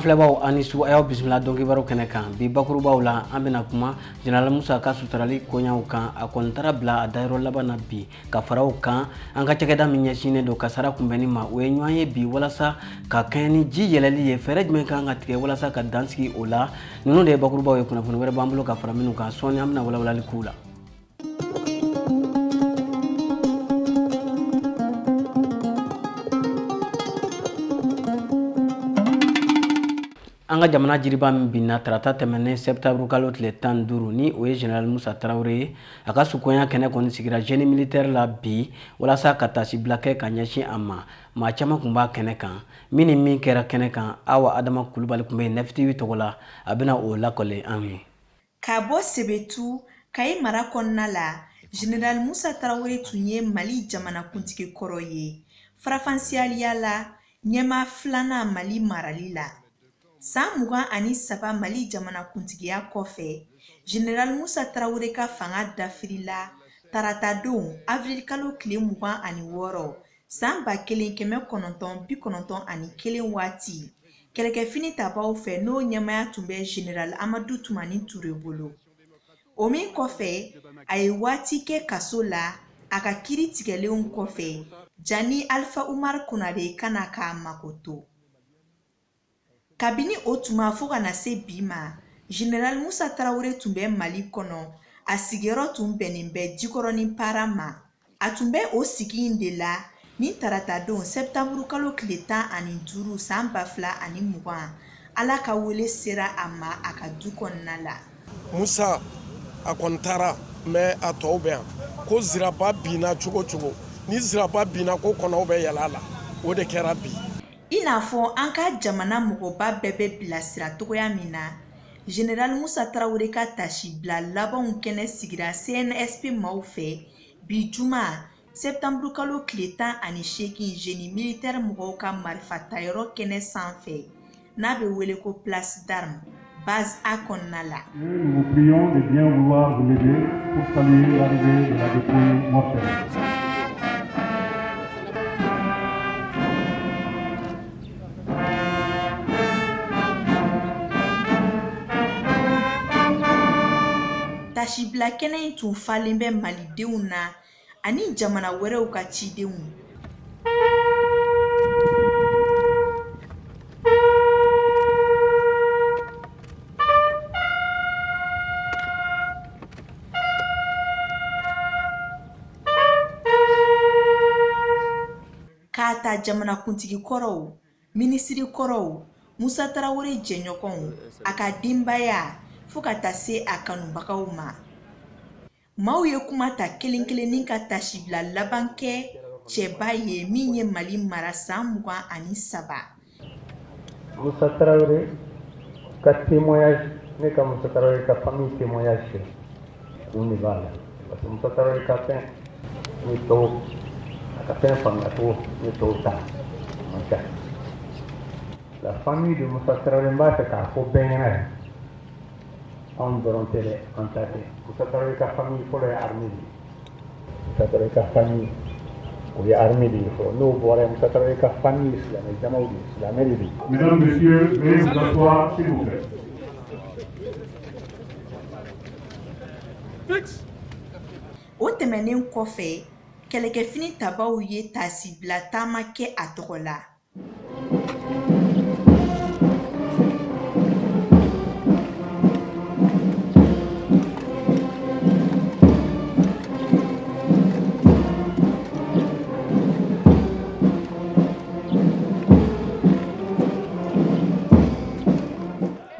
flɛbaw ani su ayo bismillah donki baro kɛnɛ kan bi bakurubaw la an bɛna kuma General Musa ka sutarali koɲaw kan a kɔni tara bila a dayɔrɔ laban na bi ka faraw kan an ka cakɛda min ɲɛsinnen don kasara kunbɛnni ma o ye ɲɔgɔn ye bi walasa ka kɛɲɛ ni ji yɛlɛli ye fɛɛrɛ jumɛn kan ka tigɛ walasa ka dansigi o la ninnu de ye bakurubaw ye kunnafoni wɛrɛ b'an bolo ka fara minnu kan sɔɔni an bɛna walawalali k'u la. An ka jamana jiriba min binna tarata tɛmɛnen septembre kalo tile 15 ni o ye General Musa Tarawele ye a ka sukoya kɛnɛ kɔni sigira génie militaire la bi walasa ka tasibila kɛ ka ɲɛsin a ma maa caman kun b'a kɛnɛ kan min ni min kɛra kɛnɛ kan Awa Adama Kulubali kun bɛ Nef TV tɔgɔ la a bɛna o lakɔle an ye. Ka bɔ Sebetu Kayi mara kɔnɔna la General Musa Tarawele tun ye Mali jamanakuntigi kɔrɔ ye farafansiyaliya la ɲɛma filanan Mali marali la. San 23 Mali jamanakuntigiya kɔfɛ General Musa Tarawele ka fanga dafirila tarata don avril kalo tile 26 san 1991 waati kɛlɛkɛfini tabaw fɛ n'o ɲɛmaya tun bɛ General Amadu Tumani Ture bolo. O min kɔfɛ a ye waati kɛ kaso la a ka kiri tigɛlenw kɔfɛ Jani Alpha Umar Konare kana k'a makoto. Kabini o tuma fo kana se bi ma General Musa Tarawele tun bɛ Mali kɔnɔ a sigiyɔrɔ tun bɛnnen bɛ Jikɔrɔ ni Para ma a tun bɛ o sigi in de la ni tarata don septembre kalo tile 15 san 2020 Ala ka wele sera a ma a ka du kɔnɔna la. Musa a kɔni taara mais a tɔw bɛ yan ko ziraba binna cogo cogo ni ziraba binna ko kɔnɔw bɛ yɛlɛ a la o de kɛra bi. I n'a fɔ an ka jamana mɔgɔba bɛɛ bɛ bilasira togoya min na General Musa Tarawele ka tasibila labanw kɛnɛ sigira CNSP maaw fɛ bi juma septembre kalo tile 18 génie militaire mɔgɔw ka marifa tayɔrɔ kɛnɛ sanfɛ n'a bɛ wele ko place d'armes base A kɔnɔna la. Nous vous prions de bien vouloir vous lever pour saluer l'arrivée de la dépouille mortelle. Tasibila kɛnɛ in tun falen bɛ Malidenw na ani jamana wɛrɛw ka cidenw. K'a ta jamanakuntigi kɔrɔw, minisiri kɔrɔw, Musa Tarawele jɛɲɔgɔnw, a ka denbaya fo ka taa se a kanubagaw ma. Maaw ye kuma ta kelen kelennin ka tasibila laban kɛ cɛba ye min ye Mali mara san 23. Musa Tarawele ka témoignage ne ka Musa Tarawele ka famille témoignage mun de b'a la parce que Musa Tarawele ka fɛn ni tɔw a ka fɛn faamuya cogo ni tɔw ta man ca. La famille de Musa Tarawele n b'a fɛ k'a fɔ bɛɛ ɲɛna yan anw dɔrɔn tɛ dɛ an ta tɛ Musa Tarawele ka famille fɔlɔ ye armée de ye Musa Tarawele ka famille o ye armée de ye fɔlɔ n'o bɔra Musa Tarawele ka famille silamɛ jamaw de ye silamɛ de ye. Mesdames, Messieurs, veuillez vous asseoir s'il vous plaît. O tɛmɛnen kɔfɛ kɛlɛkɛfini tabaw ye tasibila taama kɛ a tɔgɔ la.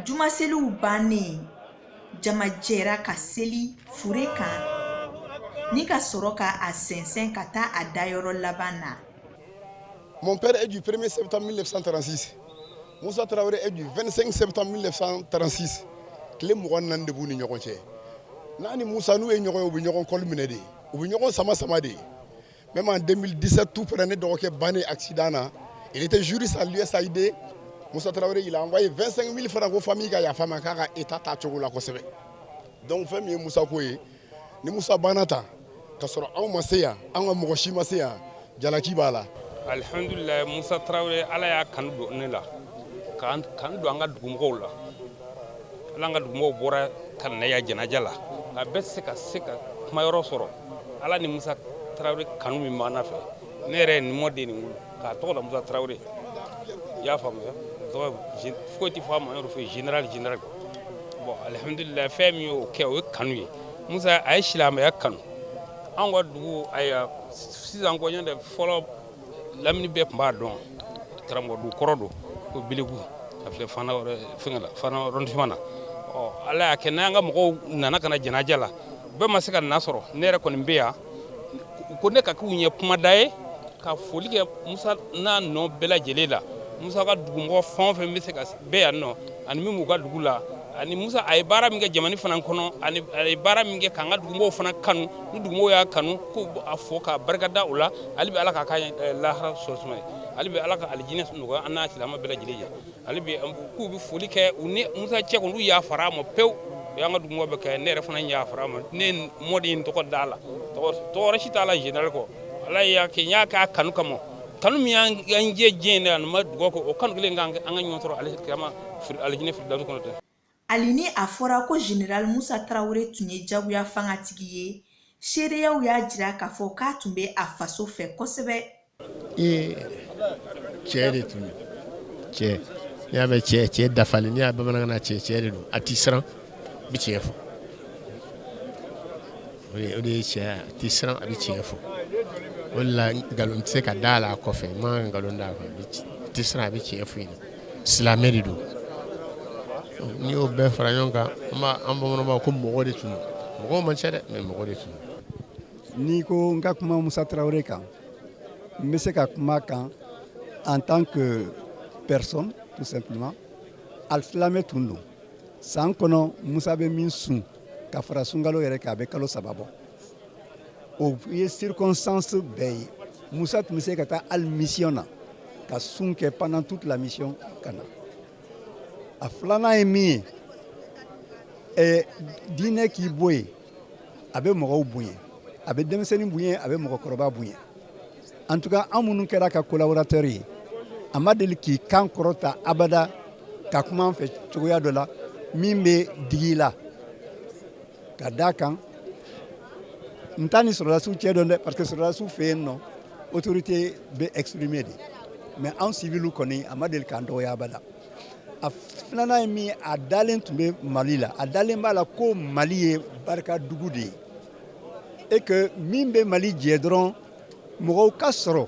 Jumaseliw bannen jama jɛra ka seli fure kan ni ka sɔrɔ ka a sɛnsɛn ka taa a dayɔrɔ laban na. Mon père est du 1er septembre 1936. Musa Tarawele est du 25 septembre 1936. Tile 24 de b'u ni ɲɔgɔn cɛ. N'a ni Musa n'u ye ɲɔgɔn ye u bɛ ɲɔgɔn kɔli minɛ de u bɛ ɲɔgɔn sama de. Même en 2017 tout près ne dɔgɔkɛ bannen accident na il était juriste à l'USAID. Musa Tarawele il a envoyé 25 000 francs aux familles ka yafa ma k'a ka état ta cogo la kosɛbɛ. Donc fɛn min ye Musa ko ye ni Musa banna ta ka sɔrɔ anw ma se yan an ka mɔgɔ si ma se yan jalaki b'a la. Alhamdulillah Musa Tarawele ala y'a kanu don ne la kan do an ka dugumɔgɔw la ala an ka dugumɔgɔw bɔra ka na ya jɛnajɛ la a bɛɛ se ka kuma yɔrɔ sɔrɔ ala ni Musa Tarawele kanu min b'an na fɛ ne yɛrɛ ye nin mɔden nin wolo k'a tɔgɔ da Musa Tarawele i y'a faamuya foyi tɛ fɔ a ma yɔrɔ fɛ général bon alhamdulillah fɛn min y'o kɛ o ye kanu ye Musa a ye silamɛya kanu an ka dugu aya sisan ko ɲɔntɛ fɔlɔ lamini bɛɛ tun b'a dɔn karamɔgɔ du kɔrɔ don ko Biligu a filɛ Fana fɛngɛ la Fana arrondissement na ala y'a kɛ n'an ka mɔgɔw nana ka na jɛnajɛ la bɛɛ ma se ka na sɔrɔ ne yɛrɛ kɔni bɛ yan ko ne ka k'u ɲɛ kumada ye ka foli kɛ Musa n'a nɔ bɛɛ lajɛlen la Musa ka dugumɔgɔ fɛn o fɛn bɛ se ka bɛɛ yan nɔ ani min b'u ka dugu la ani Musa a ye baara min kɛ jamana fana kɔnɔ ani a ye baara min kɛ k'an ka dugumɔgɔw fana kanu ni dugumɔgɔw y'a kanu ko a fɔ ka barikada o la hali bi ala k'a ka lahara sɔsuma ye hali bi ala ka alijinɛ nɔgɔya an n'a silamɛ bɛɛ lajɛlen ye hali bi k'u bɛ foli kɛ u ni Musa cɛ kɔni olu y'a fara a ma pewu o y'an ka dugumɔgɔ bɛ kɛ ne yɛrɛ fana y'a fara a ma ne mɔden tɔgɔ d'a la tɔgɔ si t'a la général kɔ ala y'a kɛ n y'a k'a kanu kama kanu min y'an jɛ diɲɛ in na ani ma dugawu kɔ o kanu kelen an ka ɲɔgɔn sɔrɔ alijinɛ firidausi kɔnɔ tɛ. Hali ni a fɔra ko Général Musa Tarawele tun ye jagoya fangatigi ye, seereyaw y'a jira k'a fɔ k'a tun bɛ a faso fɛ kosɛbɛ. Cɛ de tun don, cɛ n'i y'a mɛn cɛ dafalen n'i y'a bamanankan na cɛ de don a ti siran a bɛ tiɲɛ fɔ o de ye cɛ a ti siran a bɛ tiɲɛ fɔ o de la nkalon tɛ se ka da a la a kɔfɛ n man nkalon da a kɔfɛ a ti siran a bɛ tiɲɛ fɔ yen silamɛ de don n'i y'o bɛɛ fara ɲɔgɔn kan an bamananw ko mɔgɔ de tun don mɔgɔw man ca dɛ mɛ mɔgɔ de tun don. N'i ko n ka kuma Musa Tarawele kan n bɛ se ka kuma kan en tant que personne tout simplement alisilamɛ tun don san kɔnɔ Musa bɛ min sun ka fara sunkalo yɛrɛ kan a bɛ kalo 3 bɔ o ye circonstance bɛɛ ye Musa tun bɛ se ka taa hali mission na ka sun kɛ pendant toute la mission ka na a filanan ye min ye diinɛ k'i bɔ yen a bɛ mɔgɔw bonya a bɛ denmisɛnnin bonya a bɛ mɔgɔkɔrɔba bonya en tout cas an minnu kɛra ka collaborateur ye a ma deli k'i kan kɔrɔta abada ka kuma an fɛ cogoya dɔ la min bɛ digi la ka d'a kan n t'a ni sɔrɔdasiw cɛ dɔn dɛ parce que sɔrɔdasiw fɛ yen nɔ autorité bɛ exprimer de mais an civiliw kɔni a ma deli k'an dɔgɔya abada a filanan ye min a dalen tun bɛ Mali la a dalen b'a la ko Mali ye barika dugu de ye et que min bɛ Mali jɛ dɔrɔn mɔgɔw ka sɔrɔ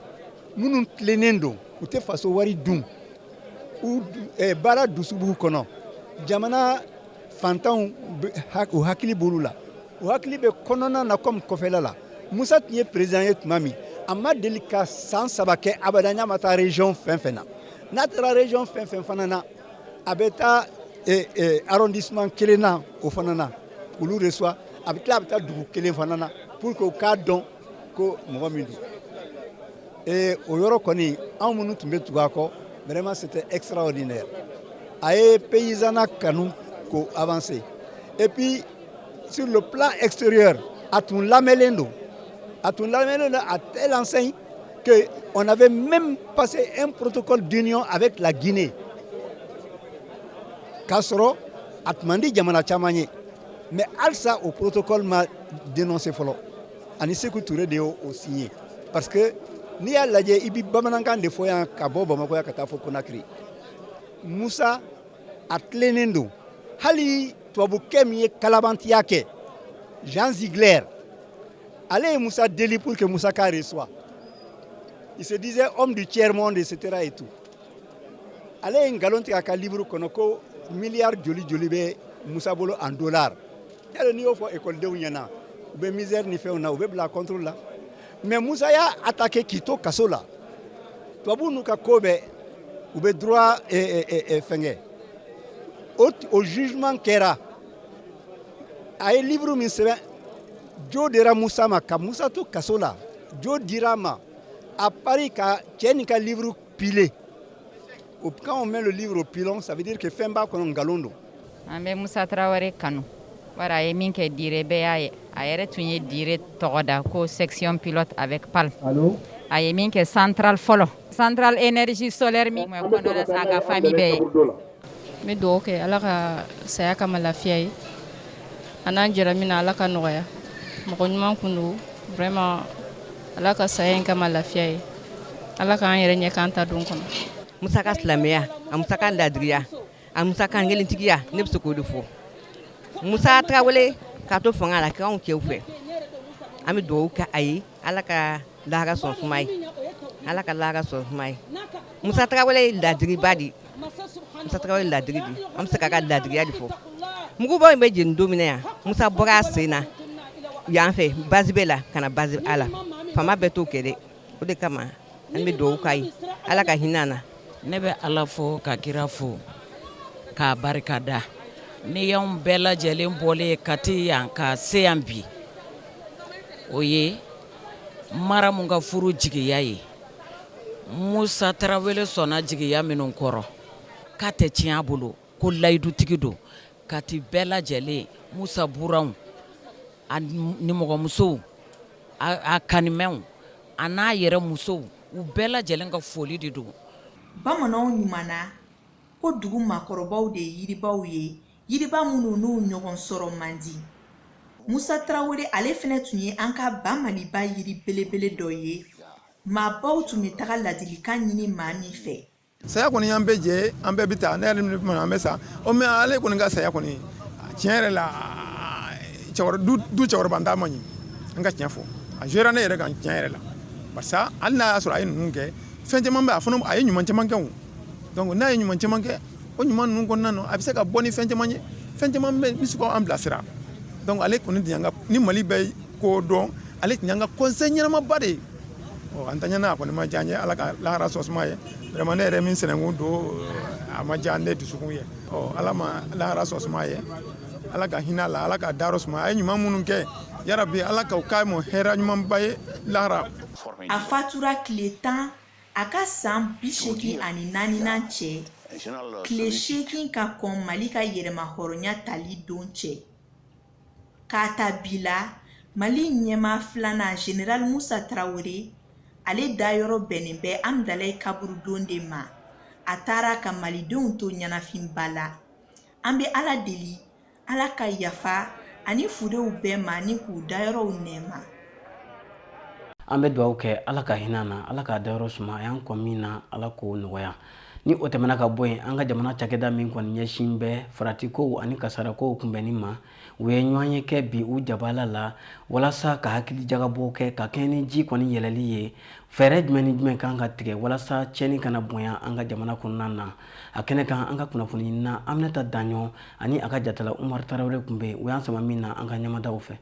minnu tilennen don u tɛ faso wari dun baara dusu b'u kɔnɔ jamana fantanw u hakili b'olu la u hakili bɛ kɔnɔna na comme kɔfɛla la Musa tun ye président ye tuma min a ma deli ka san 3 kɛ abada n'a ma taa région fɛn fɛn na n'a taara région fɛn fɛn fana na a bɛ taa arrondissement kelen na o fana na olu reçoit a bɛ tila a bɛ taa dugu kelen fana na pour que u k'a dɔn ko mɔgɔ min don o yɔrɔ kɔni anw minnu tun bɛ tugu a kɔ vraiment c'était extraordinaire a ye paysanat kanu ko avancer et puis sur le plan extérieur a tun lamɛnlen don à telle enseigne que on avait même passé un protocole d'union avec la Guinée k'a sɔrɔ a tun man di jamana caman ye mais halisa o protocole ma dénoncé fɔlɔ ani Sékou Touré de y'o signé parce que n'i y'a lajɛ i bɛ bamanankan de fɔ yan ka bɔ Bamakɔ yan ka taa fɔ Conakry Musa a tilennen don hali tubabukɛ min ye kalabantiya kɛ Jean Ziegler ale ye Musa deli pour que Musa k'a reçoit il se disait homme du tiers monde etc et tout ale ye nkalon tigɛ a ka livre kɔnɔ ko miliyari joli joli bɛ Musa bolo en dollar yali n'i y'o fɔ ekɔlidenw ɲɛna u bɛ misère ni fɛnw na u bɛ bila contrôle la mais Musa y'a attaqué k'i to kaso la tubabu n'u ka ko bɛɛ u bɛ droit fɛngɛ o jugement kɛra a ye livre min sɛbɛn jo dira Musa ma ka Musa to kaso la jo dira ma à Paris ka cɛ nin ka livre pilé quand on met le livre au pilon ça veut dire que fɛn b'a kɔnɔ nkalon don an bɛ Musa Tarawele kanu bari a ye min kɛ dire bɛɛ y'a ye a yɛrɛ tun ye dire tɔgɔ da ko section pilote avec PAL a ye min kɛ central fɔlɔ central énergie solaire min tun bɛ kɔnɔ la sa a ka famille bɛɛ ye. N bɛ dugawu kɛ ala ka saya kama lafiya ye a n'an jɛra min na ala ka nɔgɔya mɔgɔ ɲuman kun don vraiment ala ka saya in kama lafiya ye ala k'an yɛrɛ ɲɛ k'an ta don kɔnɔ. Musa ka silamɛya a Musa ka ladiriya a Musa ka ngelentigiya ne bɛ se k'o de fɔ Musa Tarawele k'a to fanga la k'anw cɛw fɛ an bɛ dugawu kɛ a ye ala ka lahara sɔn suma ye ala ka lahara sɔn suma ye Musa Tarawele ye ladiriba de Musa Tarawele ladiri de an bɛ se k'a ka ladiriya de fɔ mugubaw in bɛ jeni don min na yan Musa bɔra a sen na yan fɛ base bɛ la ka na base a la fama bɛɛ t'o kɛ dɛ o de kama an bɛ dugawu k'a ye ala ka hinɛ an na. Ne bɛ ala fo ka kira fo k'a barika da ni y'anw bɛɛ lajɛlen bɔlen ka ti yan ka se yan bi o ye mara mun ka furu jigiya ye Musa Tarawele sɔnna jigiya minnu kɔrɔ k'a tɛ tiɲɛ a bolo ko layidutigi don ka ti bɛɛ lajɛlen Musa buranw a nimɔgɔmusow a kanimɛnw a n'a yɛrɛ musow u bɛɛ lajɛlen ka foli de don. Bamananw ɲumanna ko dugu maakɔrɔbaw de ye yiribaw ye yiriba minnu n'u ɲɔgɔn sɔrɔ man di. Musa Tarawele ale fɛnɛ tun ye an ka ba Maliba yiri belebele dɔ ye maabaw tun bɛ taga ladilikan ɲini maa min fɛ. Saya kɔni y'an bɛɛ jɛ an bɛɛ bɛ taa ne yɛrɛ min an bɛ sa o mais ale kɔni ka saya kɔni tiɲɛ yɛrɛ la du cɛkɔrɔba t'a ma ɲi an ka tiɲɛ fɔ a jouera ne yɛrɛ kan tiɲɛ yɛrɛ la barisa hali n'a y'a sɔrɔ a ye ninnu kɛ fɛn caman bɛ a fana a ye ɲuman caman kɛ o donc n'a ye ɲuman caman kɛ o ɲuman ninnu kɔnɔna na a bɛ se ka bɔ ni fɛn caman ye fɛn caman bɛ bɛ se k'an bilasira donc ale kɔni tun y'an ka ni Mali bɛ ko dɔn ale tun y'an ka conseil ɲɛnamaba de ye an ta ɲɛna a kɔni ma diya n ye ala ka lahara sɔn suma ye vraiment ne yɛrɛ min sɛnɛkun don a ma diya ne dusukun ye ala ma lahara sɔn suma ye ala ka hinɛ la ala ka dayɔrɔ suma a ye ɲuman minnu kɛ yarabi ala k'o k'a ma hɛrɛ ɲumanba ye lahara. A fatura tile 10 a ka san 84nan cɛ tile 8 ka kɔn Mali ka yɛrɛma hɔrɔnya tali don cɛ k'a ta bi la Mali ɲɛma filanan Général Musa Tarawele ale dayɔrɔ bɛnnen bɛ Amdalaye kaburu don de ma a taara ka malidenw to ɲɛnafinba la an bɛ ala deli ala ka yafa ani fudew bɛɛ ma ni k'u dayɔrɔw nɛɛma. An bɛ dugawu kɛ ala ka hinɛ na ala ka dayɔrɔ suma a y'an kɔ min na ala k'o nɔgɔya ni o tɛmɛna ka bɔ yen an ka jamana cakɛda min kɔni ɲɛsin bɛ faratikow ani kasarakow kunbɛnni ma u ye ɲɔgɔn ye kɛ bi u jabala la walasa ka hakili jagabɔ kɛ ka kɛɲɛ ni ji kɔni yɛlɛli ye fɛɛrɛ jumɛn ni jumɛn kan ka tigɛ walasa tiɲɛni kana bonya an ka jamana kɔnɔna na a kɛnɛ kan an ka kunnafoni na Aminata Daɲɔ ani a ka jatala Umar Tarawele kun bɛ u y'an sama min na an ka ɲɛmadaw fɛ.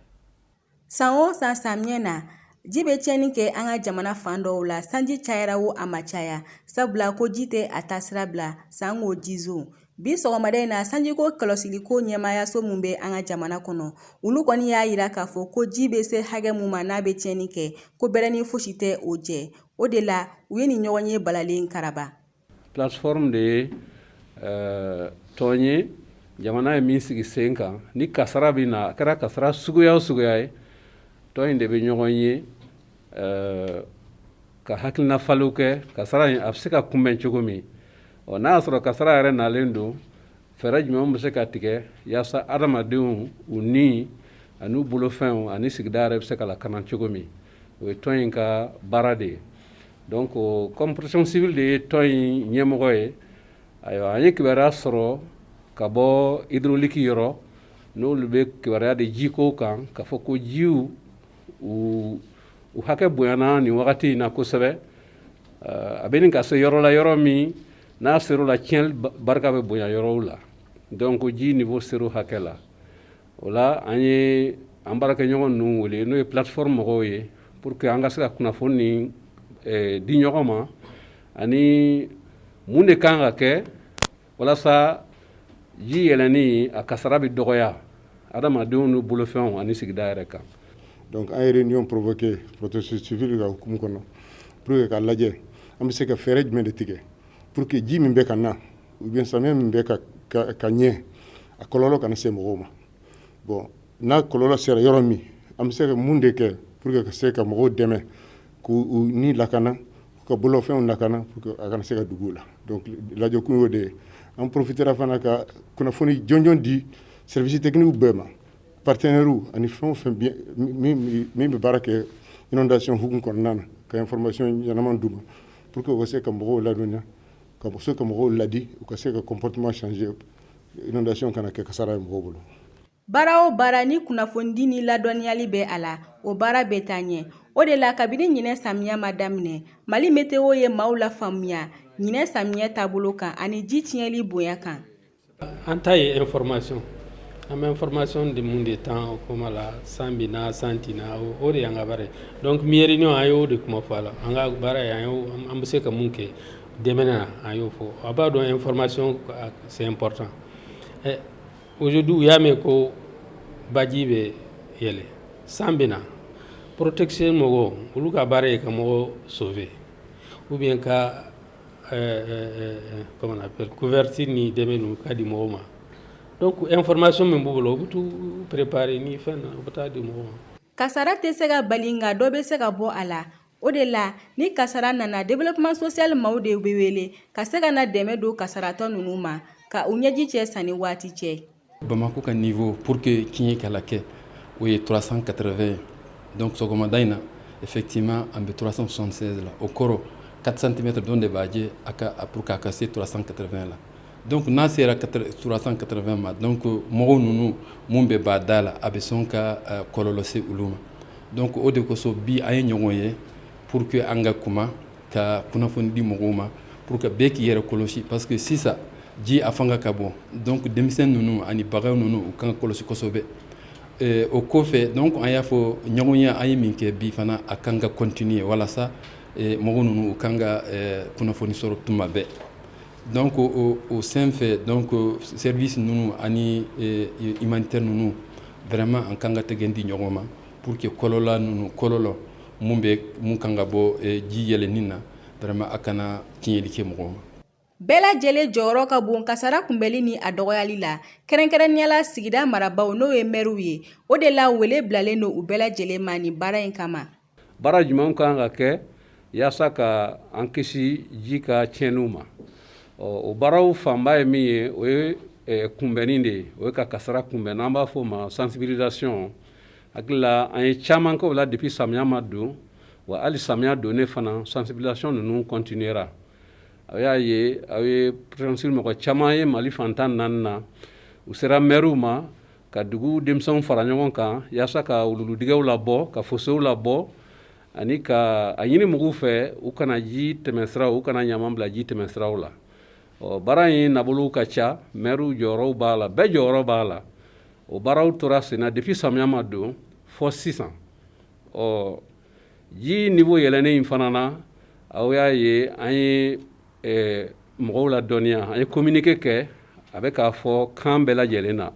San o san samiyɛ na ji bɛ tiɲɛni kɛ an ka jamana fan dɔw la sanji cayara o a ma caya sabula ko ji tɛ a taasira bila san k'o jizo bi sɔgɔmada in na sanjiko kɔlɔsiliko ɲɛmaayaso min bɛ an ka jamana kɔnɔ olu kɔni y'a yira k'a fɔ ko ji bɛ se hakɛ mun ma n'a bɛ tiɲɛni kɛ ko bɛrɛ ni fosi tɛ o jɛ o de la u ye nin ɲɔgɔn ye balalen karaba. Plateforme de ye tɔn ye jamana ye min sigi sen kan ni kasara bɛ na a kɛra kasara suguya o suguya ye tɔn in de bɛ ɲɔgɔn ye ka hakilina faliw kɛ kasara in a bɛ se ka kunbɛn cogo min n'a y'a sɔrɔ kasara yɛrɛ nalen don fɛɛrɛ jumɛn bɛ se ka tigɛ yaasa adamadenw u ni an'u bolofɛnw ani sigida yɛrɛ bɛ se ka lakana cogo min o ye tɔn in ka baara de ye donc comme protection civile de ye tɔn in ɲɛmɔgɔ ye ayiwa an ye kibaruya sɔrɔ ka bɔ hydraulique yɔrɔ n'olu bɛ kibaruya de jiko kan k'a fɔ ko jiw u hakɛ bonyana nin wagati in na kosɛbɛ a bɛ nin ka se yɔrɔ la yɔrɔ min n'a ser'o la tiɲɛli barika bɛ bonya yɔrɔw la donc ji niveau ser'o hakɛ la o la an ye an baarakɛɲɔgɔn ninnu wele n'o ye plateforme mɔgɔw ye pour que an ka se ka kunnafoni di ɲɔgɔn ma ani mun de kan ka kɛ walasa ji yɛlɛni a kasara bɛ dɔgɔya adamadenw n'u bolofɛnw ani sigida yɛrɛ kan. Donc an ye réunion provoqué protection civile ka hukumu kɔnɔ pour que k'a lajɛ an bɛ se ka fɛɛrɛ jumɛn de tigɛ pour que ji min bɛ ka na ou bien samiyɛ min bɛ ka ɲɛ a kɔlɔlɔ kana se mɔgɔw ma bon n'a kɔlɔlɔ sera yɔrɔ min an bɛ se ka mun de kɛ pour que ka se ka mɔgɔw dɛmɛ k'u ni lakana ka bolofɛnw lakana pour que a kana se ka dugu la donc lajɛ kun y'o de ye an profitera fana ka kunnafoni jɔnjɔn di service technique bɛɛ ma partenaires ani fɛn o fɛn min bɛ baara kɛ inondation hukumu kɔnɔna na ka information ɲɛnaman d'u ma pour que u ka se ka mɔgɔw ladɔnniya ka se ka mɔgɔw ladi u ka se ka comportement changer inondation kana kɛ kasara ye mɔgɔw bolo. Baara o baara ni kunnafoni ni ladɔnniyali bɛ a la o baara bɛ taa ɲɛ o de la kabini ɲinɛ samiya ma daminɛ Mali météo ye maaw la faamuya ɲinɛ samiya taabolo kan ani ji tiɲɛli bonya kan. An ta ye information an bɛ information di mun de tan kuma la san bina san tina o de y'an ka baara ye donc mi réunion an y'o de kuma fɔ a la an ka baara ye an bɛ se ka mun kɛ dɛmɛ na an y'o fɔ a b'a dɔn information c'est important. Aujourd'hui u y'a mɛn ko baji bɛ yɛlɛ san bina protection mɔgɔw olu ka baara ye ka mɔgɔ sauver ou bien ka comment on appelle couverture ni dɛmɛ ninnu ka di mɔgɔw ma donc information min b'u bolo u bɛ t'u préparer ni fɛn na u bɛ taa di mɔgɔw ma. Kasara tɛ se ka bali nka dɔ bɛ se ka bɔ a la o de la ni kasara nana développement social maaw de bɛ wele ka se ka na dɛmɛ don kasaratɔ ninnu ma ka u ɲɛji cɛ sanni waati cɛ. Bamako ka niveau pour que tiɲɛ kala kɛ o ye 380 donc sɔgɔmada in na effectivement an bɛ 376 la o kɔrɔ 4 cm dɔn de b'a jɛ pour que a ka se 380 la donc n'a sera 380 ma donc mɔgɔw ninnu mun bɛ b'a da la a bɛ sɔn ka kɔlɔlɔ se olu ma donc o de kosɔn bi an ye ɲɔgɔn ye pour que an ka kuma ka kunnafoni di mɔgɔw ma pour que bɛɛ k'i yɛrɛ kɔlɔsi parce que sisan ji a fanga ka bon donc denmisɛn ninnu ani bagan ninnu u kan ka kɔlɔsi kosɛbɛ o kɔfɛ donc an y'a fɔ ɲɔgɔnya an ye min kɛ bi fana a kan ka continuer walasa mɔgɔ ninnu u kan ka kunnafoni sɔrɔ tuma bɛɛ donc o sen fɛ donc service ninnu ani humanitaire ninnu vraiment an kan ka tɛgɛ di ɲɔgɔn ma pour que kɔlɔlɔ ninnu kɔlɔlɔ mun kan ka bɔ ji yɛlɛnni na vraiment a kana tiɲɛli kɛ mɔgɔw ma. Bɛɛ lajɛlen jɔyɔrɔ ka bon kasara kunbɛli ni a dɔgɔyali la kɛrɛnkɛrɛnniyala sigida marabaw n'o ye maires ye o de la wele bilalen don u bɛɛ lajɛlen ma ni baara in kama. Baara jumɛn kan ka kɛ yaasa ka an kisi ji ka tiɲɛniw ma o baaraw fanba ye min ye o ye kunbɛnni de ye o ye ka kasara kunbɛn n'an b'a fɔ o ma sensibilisation hakili la an ye caman kɛ o la depuis samiya ma don wa hali samiya donnen fana sensibilisation ninnu continuera. A y'a ye aw ye président mɔgɔ caman ye Mali fantan naani na u sera maires ma ka dugu denmisɛnw fara ɲɔgɔn kan yaasa ka wuluwuludigɛw labɔ ka fossés labɔ ani ka a ɲini mɔgɔw fɛ u kana ji tɛmɛsiraw u kana ɲaman bila ji tɛmɛsiraw la baara in nabolow ka ca maires jɔyɔrɔw b'a la bɛɛ jɔyɔrɔ b'a la o baaraw tora sen na depuis samiya ma don fɔ sisan ji niveau yɛlɛnnen in fana na aw y'a ye an ye mɔgɔw la dɔnniya an ye communiqué kɛ a bɛ k'a fɔ kan bɛɛ lajɛlen na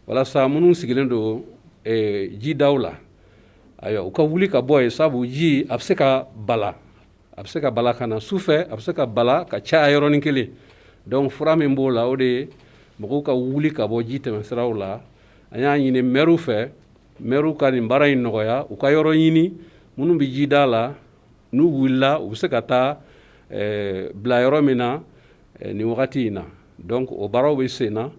walasa minnu sigilen don jidaw la ayiwa u ka wuli ka bɔ yen sabu ji a bɛ se ka bala ka na sufɛ a bɛ se ka bala ka caya yɔrɔnin kelen donc fura min b'o la o de ye mɔgɔw ka wuli ka bɔ ji tɛmɛsiraw la an y'a ɲini maires fɛ maires ka nin baara in nɔgɔya u ka yɔrɔ ɲini minnu bɛ jida la n'u wulila u bɛ se ka taa bila yɔrɔ min na nin wagati in na donc o baaraw bɛ sen na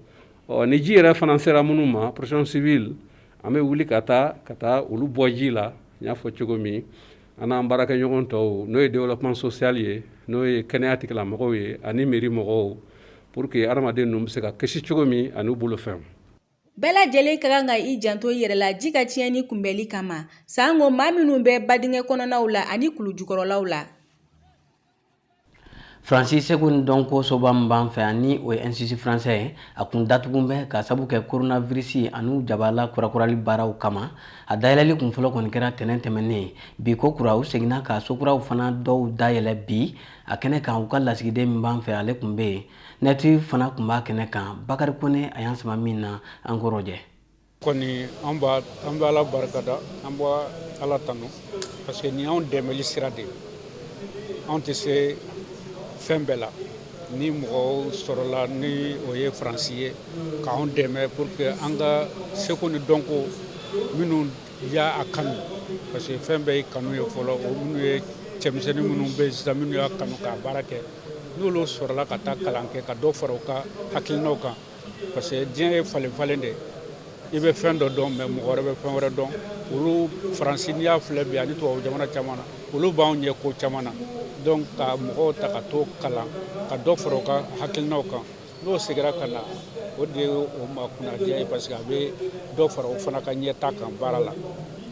ni ji yɛrɛ fana sera minnu ma protection civile an bɛ wuli ka taa olu bɔ ji la n y'a fɔ cogo min an n'an baarakɛɲɔgɔn tɔw n'o ye développement social ye n'o ye kɛnɛya tigilamɔgɔw ye ani mairie mɔgɔw pour que adamaden ninnu bɛ se ka kisi cogo min ani u bolofɛnw. Bɛɛ lajɛlen ka kan ka i janto i yɛrɛ la ji ka tiɲɛni kunbɛli kama sango maa minnu bɛ badingɛ kɔnɔnaw la ani kulu jukɔrɔlaw la. Francis Segun donko soban ban fɛ ani o ye institut français ye a kun datugun bɛ ka sabu kɛ coronavirus anu jabala kurakurali baaraw kama a dayɛlɛli kun fɔlɔ kɔni kɛra tɛnɛn tɛmɛnen bi ko kuraw seginna ka sokuraw fana dɔw dayɛlɛ bi a kɛnɛ kan u ka lasigiden min ban fɛ ale kun bɛ yen nɛti fana kun b'a kɛnɛ kan Bakari Kone a y'an sama min na an kɔrɔ jɛ kɔni an bɛ Ala barikada an bɛ Ala tanu parce que ni anw dɛmɛli sira de anw tɛ se fɛn bɛɛ la ni mɔgɔw sɔrɔla ni o ye Faransi ye k'anw dɛmɛ pour que an ka seko ni dɔnko minnu y'a kanu parce que fɛn bɛɛ ye kanu ye fɔlɔ o minnu ye cɛmisɛnnin minnu bɛ yen sisan minnu y'a kanu k'a baara kɛ n'olu sɔrɔla ka taa kalan kɛ ka dɔ fara u ka hakilinaw kan parce que diɲɛ ye falen falen de i bɛ fɛn dɔ dɔn mais mɔgɔ wɛrɛ bɛ fɛn wɛrɛ dɔn olu faransi n'i y'a filɛ bi ani tubabu jamana caman na olu b'anw ɲɛ ko caman na donc ka mɔgɔw ta ka to kalan ka dɔ fara u ka hakilinaw kan n'o segira ka na o de ye o ma kunnadiya ye parce que a bɛ dɔ fara o fana ka ɲɛta kan baara la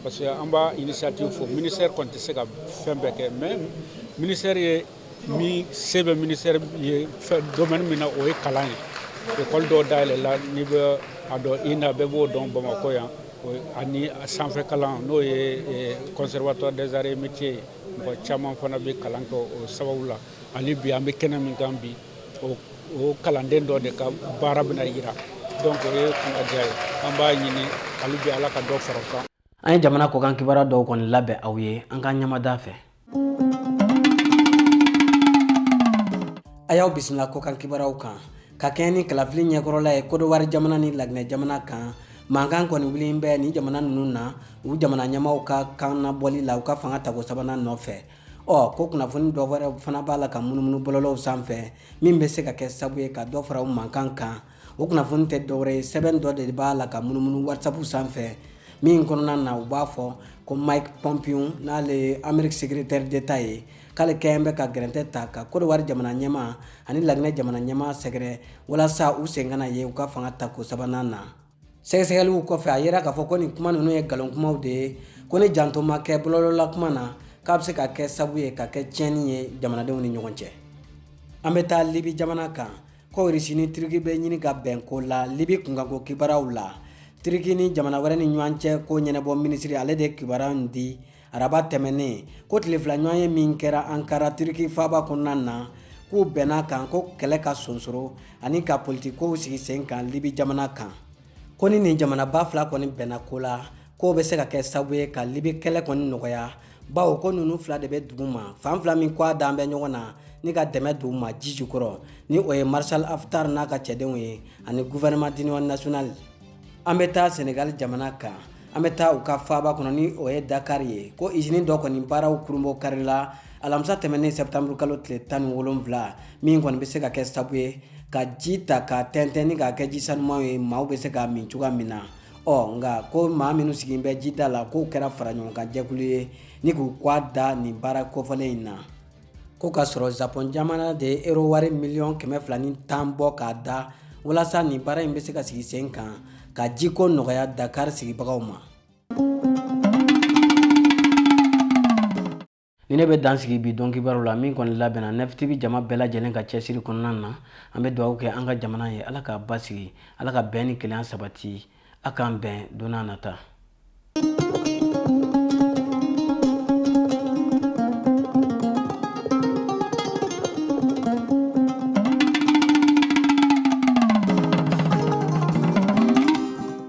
parce que an b'a initiative fɔ ministère kɔni tɛ se ka fɛn bɛɛ kɛ mais ministère ye min se bɛ ministère ye domaine min na o ye kalan ye école dɔw dayɛlɛ la n'i bɛ a dɔn INA bɛɛ b'o dɔn Bamakɔ yan ani sanfɛ kalan n'o ye conservatoire des arts et métiers mɔgɔ caman fana bɛ kalan kɛ o sababu la hali bi an bɛ kɛnɛ min kan bi o kalanden dɔ de ka baara bɛna yira donc o ye kunnadiya ye an b'a ɲini hali bi Ala ka dɔ fara o kan. An ye jamana kɔkan kibaruya dɔw kɔni labɛn aw ye an ka ɲɛmada fɛ. A y'aw bisimila kɔkan kibaruyaw kan ka kɛɲɛ ni kalafili ɲɛkɔrɔla ye Kodowari jamana ni Laginɛ jamana kan mankan kɔni wuli bɛ ni jamana ninnu na u jamana ɲɛmaaw ka kan nabɔli la u ka fanga tago sabanan nɔfɛ. Ko kunnafoni dɔ wɛrɛ fana b'a la ka munumunu bɔlɔlɔw sanfɛ min bɛ se ka kɛ sabu ye ka dɔ fara u mankan kan. O kunnafoni tɛ dɔwɛrɛ ye sɛbɛn dɔ de b'a la ka munumunu WhatsApp sanfɛ min kɔnɔna na u b'a fɔ ko Mike Pompeo n'ale ye Amérique secrétaire d'État ye k'ale kɛɲɛ bɛ ka gɛrɛntɛ ta ka Kodowari jamana ɲɛmaa ani Laginɛ jamana ɲɛmaa sɛgɛrɛ walasa u sen kana ye u ka fanga ta ko sabanan na. Sɛgɛsɛgɛliw kɔfɛ a yera k'a fɔ ko nin kuma ninnu ye nkalon kumaw de ye ko ni janto ma kɛ bɔlɔlɔla kuma na k'a bɛ se ka kɛ sabu ye ka kɛ tiɲɛni ye jamanadenw ni ɲɔgɔn cɛ. An bɛ taa Libi jamana kan ko Russie ni Turki bɛ ɲini ka bɛn ko la Libi kunkanko kibaruyaw la. Turki ni jamana wɛrɛ ni ɲɔgɔn cɛ ko ɲɛnabɔ minisiri ale de kibaruya di araba tɛmɛnen ko tile fila ɲɔgɔn ye min kɛra Ankara Turki faaba kɔnɔna na k'u bɛnna kan ko kɛlɛ ka sonsoro ani ka politikow sigi sen kan Libi jamana kan. Ko ni nin jamanaba fila kɔni bɛnna ko la k'o bɛ se ka kɛ sabu ye ka Libi kɛlɛ kɔni nɔgɔya bawo ko ninnu fila de bɛ dugu ma fan fila min k'a dan bɛ ɲɔgɔn na ni ka dɛmɛ dugu ma ji jukɔrɔ ni o ye Marshal Haftar n'a ka cɛdenw ye ani gouvernement d'union nationale. An bɛ taa Senegal jamana kan an bɛ taa u ka faaba kɔnɔ ni o ye Dakar ye ko usine dɔ kɔni baaraw kurunbɔ kari la alamisa tɛmɛnen septembre kalo tile 17 min kɔni bɛ se ka kɛ sabu ye ka ji ta ka tɛntɛn ni ka kɛ ji sanumanw ye maaw bɛ se ka min cogoya min na. Nka ko maa minnu sigilen bɛ ji da la k'o kɛra fara ɲɔgɔn kan jɛkulu ye ni k'u k'a da nin baara kofɔlen in na. Ko ka sɔrɔ Japon jamana de ye euro wari miliyɔn 210 bɔ k'a da walasa nin baara in bɛ se ka sigi sen kan ka jiko nɔgɔya Dakar sigibagaw ma. Ni ne bɛ dan sigi bi dɔn kibaru la min kɔni labɛnna Nef TV jama bɛɛ lajɛlen ka cɛsiri kɔnɔna na an bɛ dugawu kɛ an ka jamana ye Ala k'a basigi Ala ka bɛn ni kelenya sabati a k'an bɛn don n'a nata.